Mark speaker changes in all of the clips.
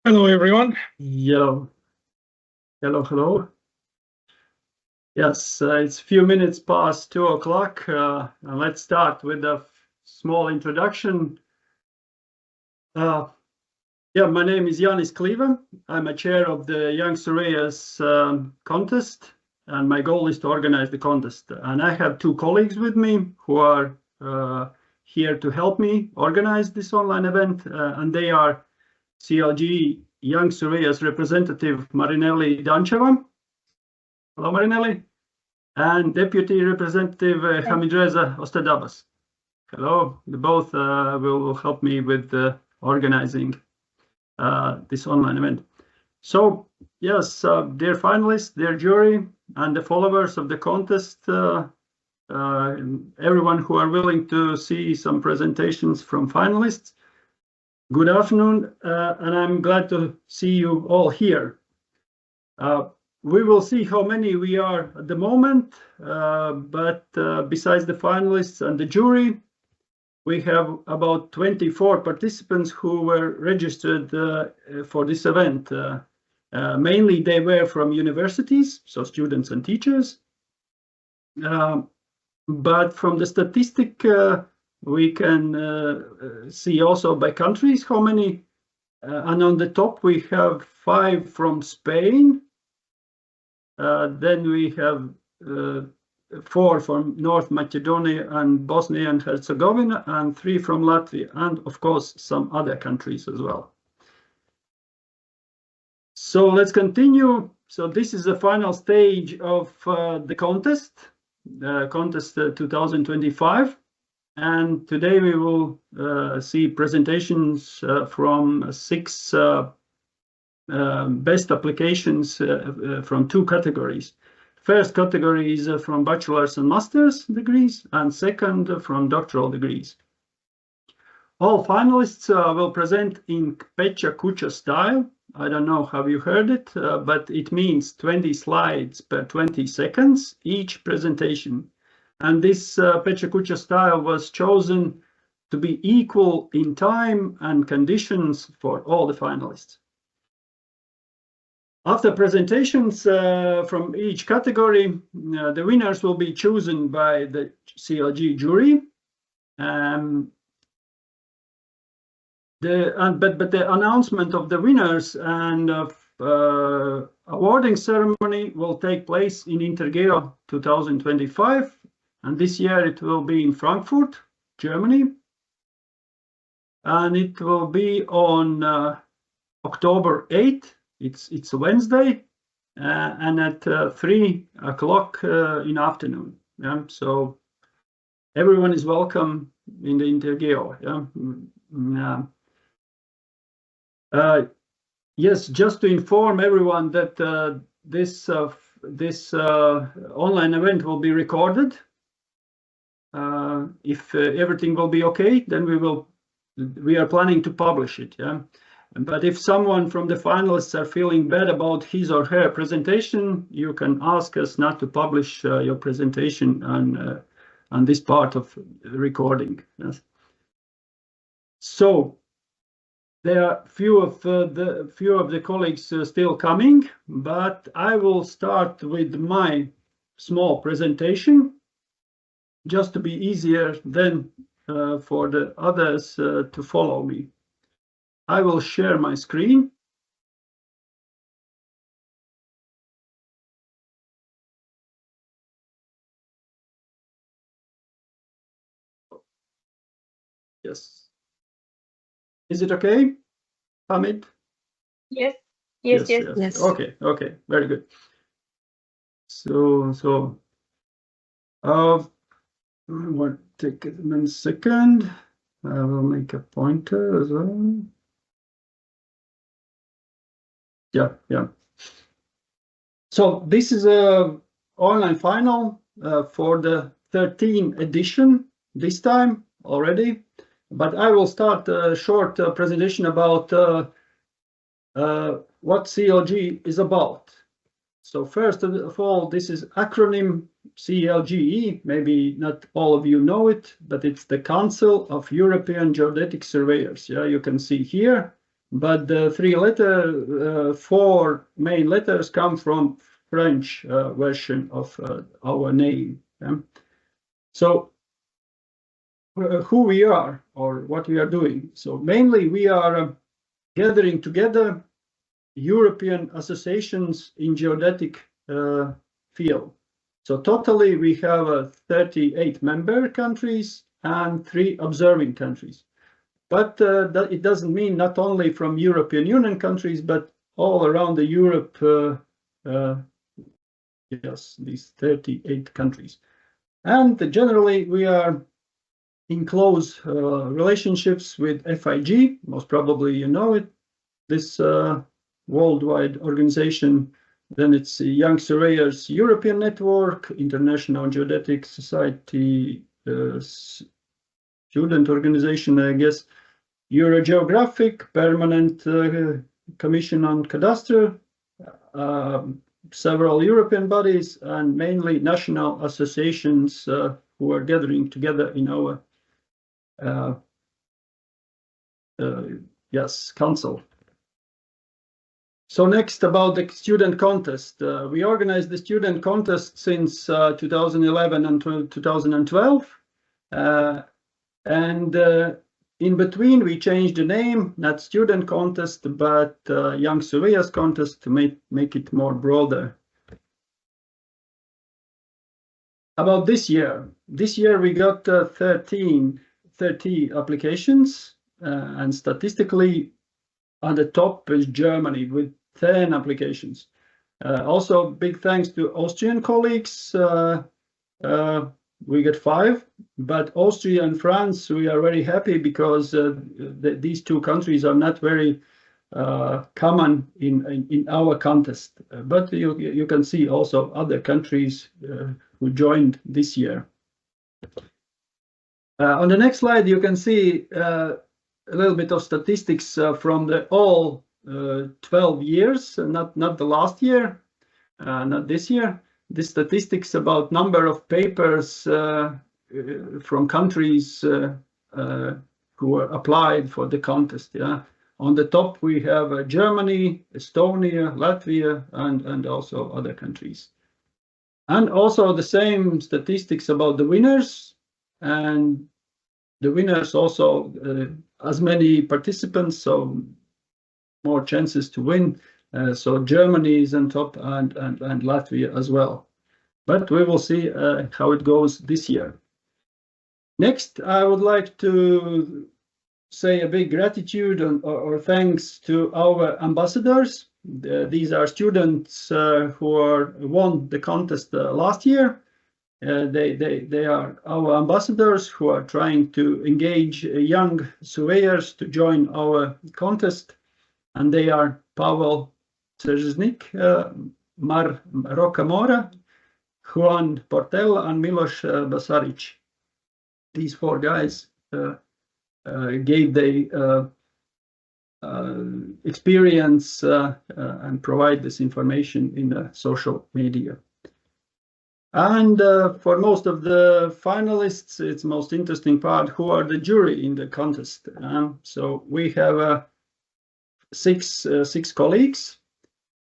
Speaker 1: Hello, everyone.
Speaker 2: Hello. Hello. Yes, it's a few minutes past 2 o'clock. And let's start with a small introduction. My name is Jānis Kliva. I'm a chair of the Young Surveyors contest, and my goal is to organize the contest. And I have two colleagues with me who are here to help me organize this online event, and they are CLGE Young Surveyors representative Marinelli Dancheva. Hello, Marinelli. And Deputy Representative Hamidreza Ostadabas. Hello. They both will help me with organizing this online event. So, yes, dear finalists, dear jury, and the followers of the contest, everyone who are willing to see some presentations from finalists, good afternoon, and I'm glad to see you all here. We will see how many we are at the moment, but besides the finalists and the jury, we have about 24 participants who were registered for this event. Mainly they were from universities, so students and teachers. But from the statistic, we can see also by countries how many, and on the top we have 5 from Spain. Then we have 4 from North Macedonia and Bosnia and Herzegovina, and 3 from Latvia, and of course some other countries as well. So let's continue. So this is the final stage of the contest, contest 2025. And today we will see presentations from 6 best applications from 2 categories. First category is from bachelor's and master's degrees, and second from doctoral degrees. All finalists will present in Pecha Kucha style. I don't know how you heard it, but it means 20 slides per 20 seconds each presentation. And this Pecha Kucha style was chosen to be equal in time and conditions for all the finalists. After presentations from each category, the winners will be chosen by the CLG jury. But the announcement of the winners and awarding ceremony will take place in Intergeo 2025. And this year it will be in Frankfurt, Germany. And it will be on October 8th. It's a Wednesday, and at 3 o'clock in the afternoon. Yeah? So everyone is welcome in the Intergeo. Yeah? Yes, just to inform everyone that this online event will be recorded. If everything will be okay, then we are planning to publish it. Yeah. But if someone from the finalists are feeling bad about his or her presentation, you can ask us not to publish your presentation on this part of recording. Yes. So there are few of the colleagues still coming, but I will start with my small presentation, just to be easier then for the others to follow me. I will share my screen. Yes. Is it okay, Hamid?
Speaker 3: Yes.
Speaker 2: Okay, very good. So I want to take it in a second. I will make a pointer as well. Yeah. So this is a online final for the 13th edition this time already, but I will start a short presentation about what CLG is about. So first of all, this is acronym CLGE. Maybe not all of you know it, but it's the Council of European Geodetic Surveyors. Yeah, you can see here but the four main letters come from French version of our name. Yeah? So who we are or what we are doing. So mainly we are gathering together European associations in geodetic field. So totally we have 38 member countries and 3 observing countries. But it doesn't mean not only from European Union countries, but all around the Europe, yes, these 38 countries. And generally we are in close relationships with FIG, most probably you know it, this worldwide organization. Then it's Young Surveyors European Network, International Geodetic Society student organization, I guess, Eurogeographic, Permanent Commission on Cadastre, several European bodies, and mainly national associations who are gathering together in our council. So next, about the student contest. We organized the student contest since 2011 and 2012. And in between, we changed the name, not student contest, but Young Surveyors Contest to make it more broader. About this year we got 30 applications, and statistically on the top is Germany with 10 applications. Also, big thanks to Austrian colleagues. We got 5, but Austria and France, we are very happy because these 2 countries are not very common in our contest. But you can see also other countries who joined this year. On the next slide, you can see a little bit of statistics from the all 12 years, not the last year, not this year. The statistics about number of papers from countries who applied for the contest. Yeah, on the top we have Germany, Estonia, Latvia, and also other countries. And also the same statistics about the winners, and the winners also as many participants, so more chances to win. So Germany is on top and Latvia as well. But we will see how it goes this year. Next, I would like to say a big gratitude or thanks to our ambassadors. These are students who won the contest last year. They are our ambassadors who are trying to engage young surveyors to join our contest. And they are Pavel Czernik, Mar Rocamora, Juan Portela, and Miloš Basaric. These 4 guys gave their experience and provide this information in the social media. And for most of the finalists, it's most interesting part, who are the jury in the contest. So we have 6 colleagues.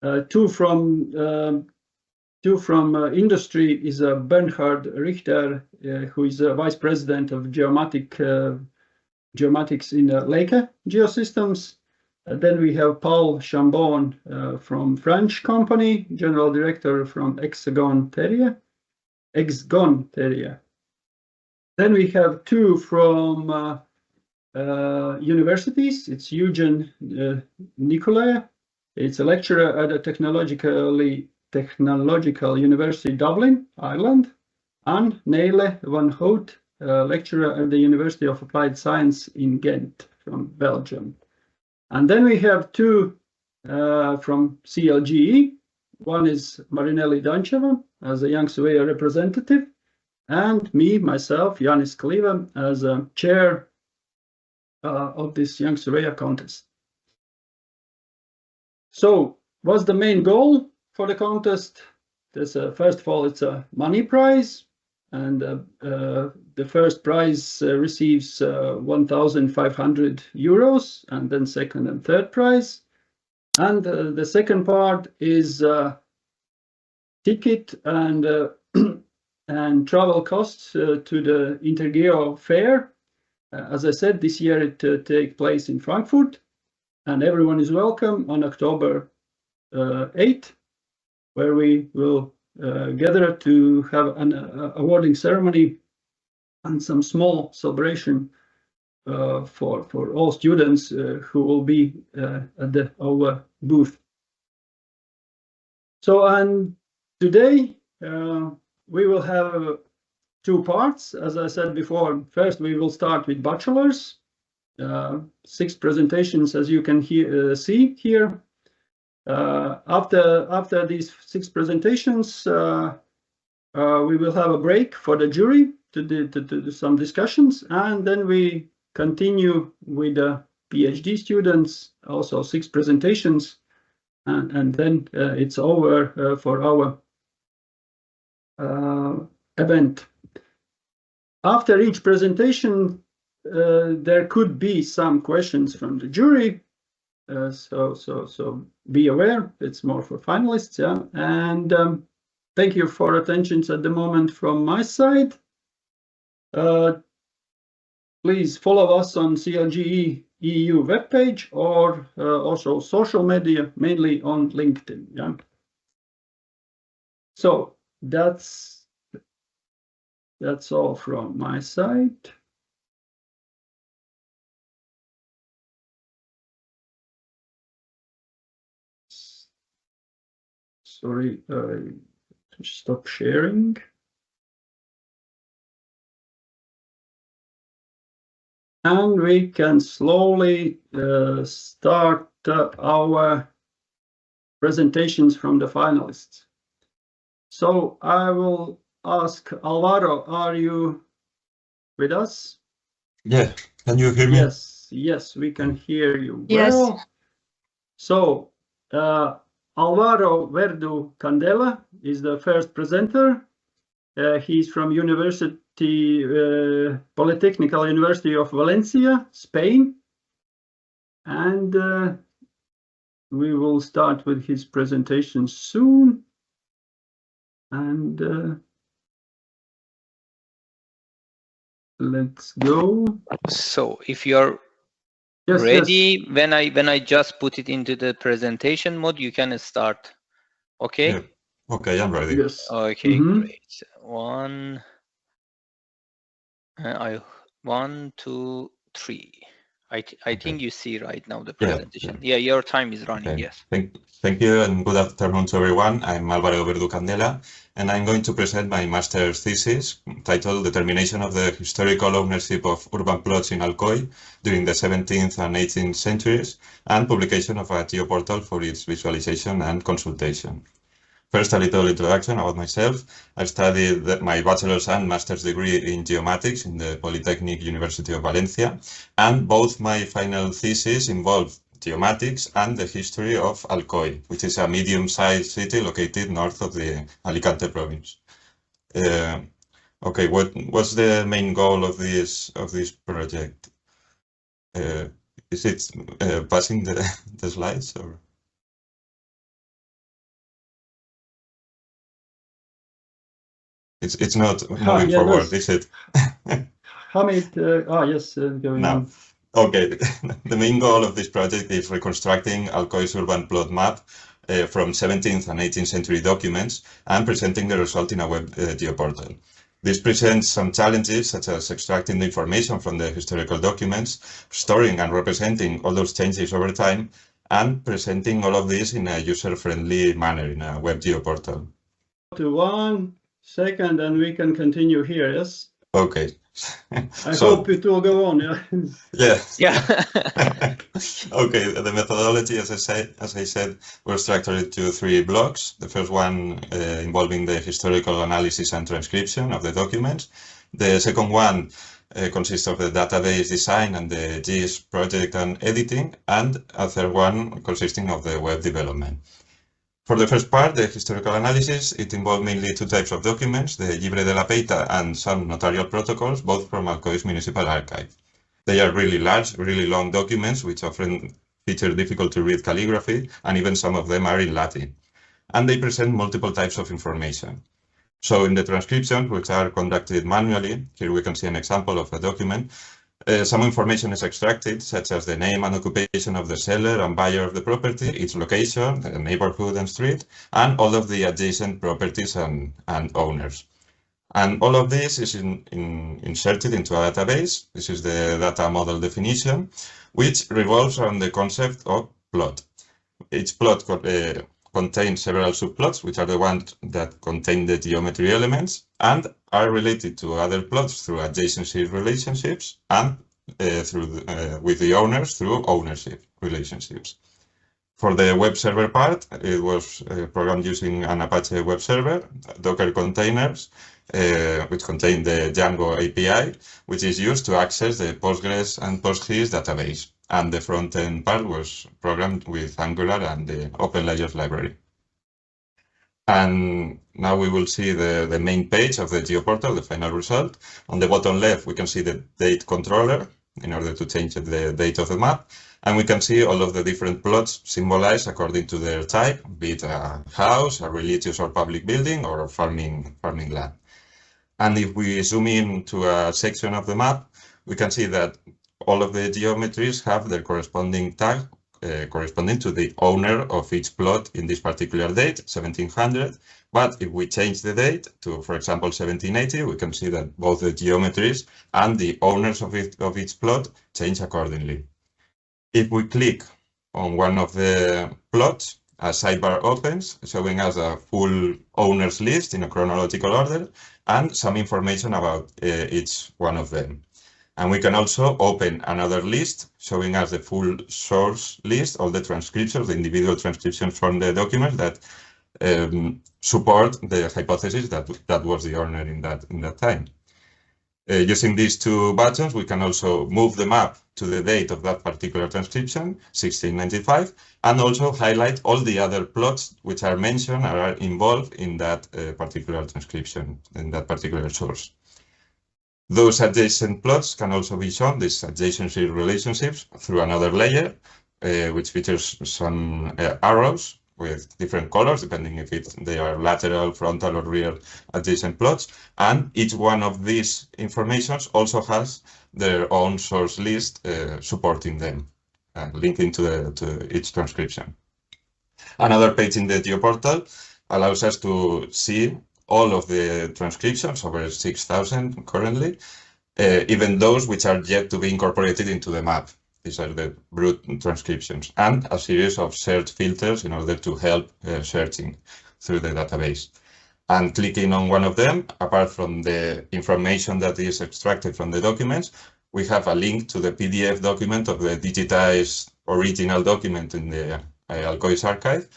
Speaker 2: 2 from industry is Bernhard Richter, who is a vice president of geomatics in Leica Geosystems. Then we have Paul Chambon from French company, general director from Hexagon Terrier. Then we have 2 from universities. It's Eugen Nicolai. It's a lecturer at the Technological University Dublin, Ireland, and Nele van Hout, lecturer at the University of Applied Science in Ghent from Belgium. And then we have 2 from CLGE. One is Marinelli Dancheva as a young surveyor representative, and myself, Jānis Kliva, as a chair of this young surveyor contest. So what's the main goal for the contest? First of all, it's a money prize, and the first prize receives 1,500 euros, and then second and third prize. And the second part is ticket and and travel costs to the Intergeo fair. As I said, this year it takes place in Frankfurt, and everyone is welcome on October 8th, where we will gather to have an awarding ceremony and some small celebration for all students who will be at our booth. So, and today we will have two parts. As I said before, first we will start with bachelors, 6 presentations, as you can see here. After these 6 presentations, we will have a break for the jury to do some discussions, and then we continue with the PhD students, also 6 presentations, and then it's over for our event. After each presentation, there could be some questions from the jury. So be aware, it's more for finalists, yeah. And thank you for attention at the moment from my side. Please follow us on CLGE EU webpage or also social media, mainly on LinkedIn. Yeah. So that's all from my side. Sorry, stop sharing. And we can slowly start our presentations from the finalists. So I will ask Álvaro, are you with us?
Speaker 1: Yeah, can you hear me?
Speaker 2: Yes, we can hear you
Speaker 3: yes.
Speaker 2: well. So Álvaro Verdú Candela is the first presenter. He's from Universitat Politècnica of València, Spain. And we will start with his presentation soon. And let's go.
Speaker 4: So if you're ready, when I just put it into the presentation mode, you can start. Okay?
Speaker 1: Yeah. Okay, I'm ready.
Speaker 2: Yes.
Speaker 4: Okay, great. 1, 2, 3. I think you see right now the presentation. Yeah, your time is running. Okay. Yes.
Speaker 1: Thank you, and good afternoon to everyone. I'm Álvaro Verdú Candela, and I'm going to present my master's thesis titled Determination of the Historical Ownership of Urban Plots in Alcoy during the 17th and 18th centuries, and publication of a geoportal for its visualization and consultation. First, a little introduction about myself. I studied my bachelor's and master's degree in geomatics in the Polytechnic University of Valencia, and both my final theses involved geomatics and the history of Alcoy, which is a medium-sized city located north of the Alicante province. Okay, what's the main goal of this project? Is it passing the slides or? It's not moving forward, is it?
Speaker 2: Hamid, yes, going on.
Speaker 1: Okay, the main goal of this project is reconstructing Alcoy's urban plot map from 17th and 18th century documents and presenting the result in a web geoportal. This presents some challenges, such as extracting the information from the historical documents, storing and representing all those changes over time, and presenting all of this in a user-friendly manner in a web geoportal.
Speaker 2: To 1 second, and we can continue here, yes?
Speaker 1: Okay.
Speaker 2: I hope it will go on, yeah?
Speaker 1: Yeah. Okay, the methodology, as I said, was structured into 3 blocks. The first one involving the historical analysis and transcription of the documents. The second one consists of the database design and the GIS project and editing, and a third one consisting of the web development. For the first part, the historical analysis, it involved mainly two types of documents, the Llibre de la Peita and some notarial protocols, both from Alcoy's municipal archive. They are really large, really long documents, which often feature difficult to read calligraphy, and even some of them are in Latin. And they present multiple types of information. So in the transcriptions, which are conducted manually, here we can see an example of a document, some information is extracted, such as the name and occupation of the seller and buyer of the property, its location, the neighborhood and street, and all of the adjacent properties and owners. And all of this is inserted into a database. This is the data model definition, which revolves around the concept of plot. Each plot contains several subplots, which are the ones that contain the geometry elements and are related to other plots through adjacency relationships and with the owners through ownership relationships. For the web server part, it was programmed using an Apache web server, Docker containers, which contain the Django API, which is used to access the Postgres and PostGIS database. And the front-end part was programmed with Angular and the OpenLayers library. And now we will see the main page of the geoportal, the final result. On the bottom left, we can see the date controller in order to change the date of the map. And we can see all of the different plots symbolized according to their type, be it a house, a religious or public building, or a farming land. And if we zoom in to a section of the map, we can see that all of the geometries have their corresponding tag corresponding to the owner of each plot in this particular date, 1700. But if we change the date to, for example, 1780, we can see that both the geometries and the owners of each plot change accordingly. If we click on one of the plots, a sidebar opens, showing us a full owners list in a chronological order and some information about each one of them. And we can also open another list showing us the full source list, all the transcriptions, the individual transcriptions from the documents that support the hypothesis that was the owner in that time. Using these two buttons, we can also move the map to the date of that particular transcription, 1695, and also highlight all the other plots which are mentioned or are involved in that particular transcription, in that particular source. Those adjacent plots can also be shown, these adjacency relationships, through another layer, which features some arrows with different colors, depending if they are lateral, frontal, or rear adjacent plots. And each one of these informations also has their own source list supporting them, linking to each transcription. Another page in the geoportal allows us to see all of the transcriptions, over 6,000 currently, even those which are yet to be incorporated into the map. These are the brute transcriptions, and a series of search filters in order to help searching through the database. And clicking on one of them, apart from the information that is extracted from the documents, we have a link to the PDF document of the digitized original document in the Alcoy's archive,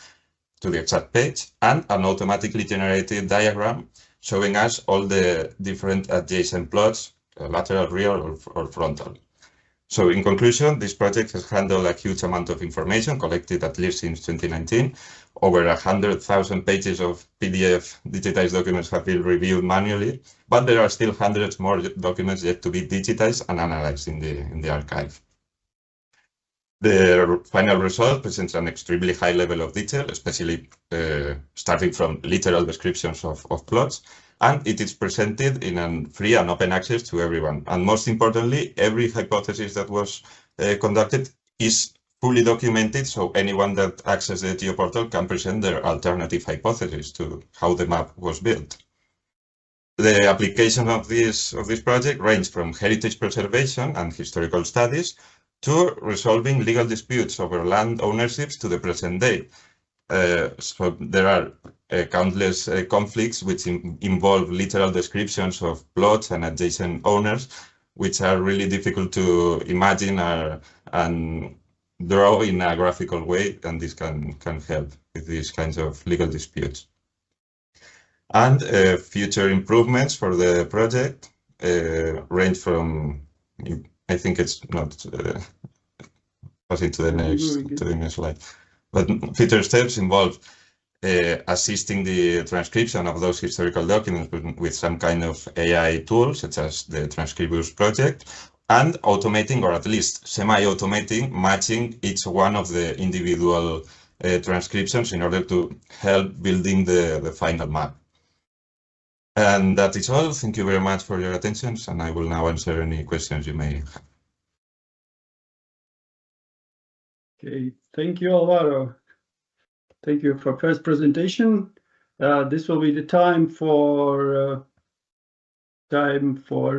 Speaker 1: to the exact page, and an automatically generated diagram showing us all the different adjacent plots, lateral, rear, or frontal. So in conclusion, this project has handled a huge amount of information collected at least since 2019. Over 100,000 pages of PDF digitized documents have been reviewed manually, but there are still hundreds more documents yet to be digitized and analyzed in the archive. The final result presents an extremely high level of detail, especially starting from literal descriptions of plots, and it is presented in free and open access to everyone. And most importantly, every hypothesis that was conducted is fully documented, so anyone that accesses the geoportal can present their alternative hypothesis to how the map was built. The application of this project range from heritage preservation and historical studies to resolving legal disputes over land ownerships to the present day. So there are countless conflicts which involve literal descriptions of plots and adjacent owners, which are really difficult to imagine and draw in a graphical way, and this can help with these kinds of legal disputes. And future improvements for the project range from, I think it's not passing to the next slide. But future steps involve assisting the transcription of those historical documents with some kind of AI tool, such as the Transcribus project, and automating, or at least semi-automating, matching each one of the individual transcriptions in order to help building the final map. And that is all. Thank you very much for your attention, and I will now answer any questions you may have.
Speaker 2: Okay, thank you, Álvaro. Thank you for first presentation. This will be the time for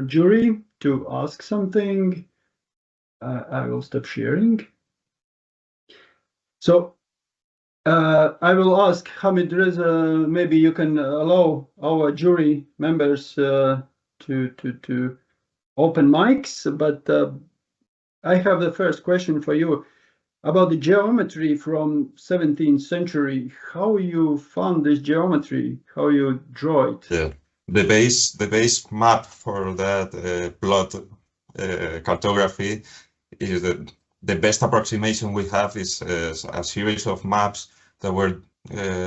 Speaker 2: jury to ask something. I will stop sharing. So I will ask Hamid Reza, maybe you can allow our jury members to open mics, but I have the first question for you. About the geometry from 17th century, how you found this geometry, how you draw it?
Speaker 1: Yeah, the base map for that plot cartography is the best approximation we have is a series of maps that were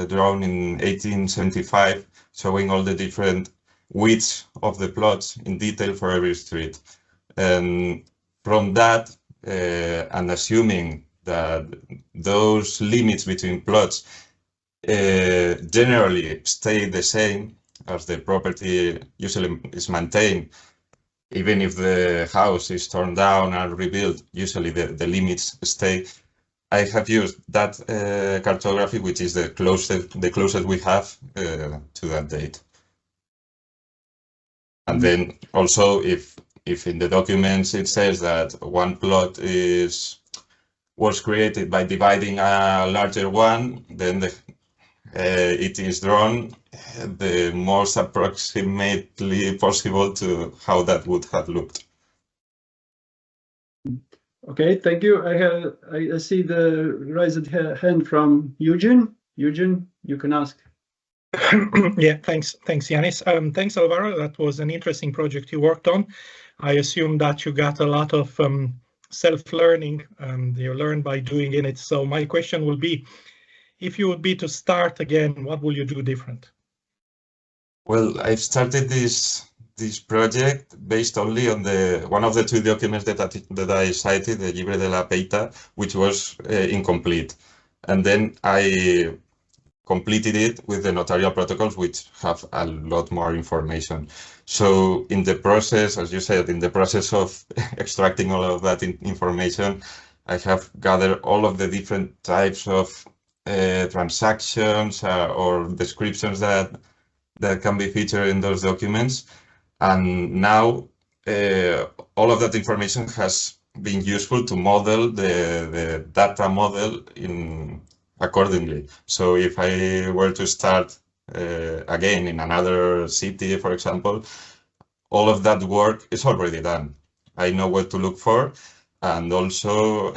Speaker 1: drawn in 1875, showing all the different widths of the plots in detail for every street. And from that, and assuming that those limits between plots generally stay the same, as the property usually is maintained, even if the house is torn down and rebuilt, usually the limits stay. I have used that cartography, which is the closest we have to that date. And then also, if in the documents it says that one plot was created by dividing a larger one, then it is drawn the most approximately possible to how that would have looked.
Speaker 2: Okay, thank you. I see the raised hand from Eugene. Eugene, you can ask.
Speaker 3: Yeah, thanks, Yanis. Thanks, Álvaro. That was an interesting project you worked on. I assume that you got a lot of self-learning, you learn by doing in it. So my question will be, if you would be to start again, what will you do different?
Speaker 1: Well, I've started this project based only on one of the two documents that I cited, the Llibre de la Peita, which was incomplete. And then I completed it with the notarial protocols, which have a lot more information. So in the process, as you said, in the process of extracting all of that information, I have gathered all of the different types of transactions or descriptions that can be featured in those documents. And now all of that information has been useful to model the data model accordingly. So if I were to start again in another city, for example, all of that work is already done. I know what to look for, and also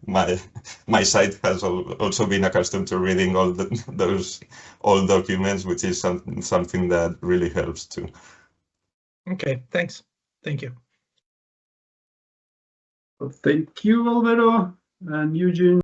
Speaker 1: my site has also been accustomed to reading all those old documents, which is something that really helps too.
Speaker 3: Okay, thanks. Thank you.
Speaker 2: Well, thank you, Álvaro and Eugene.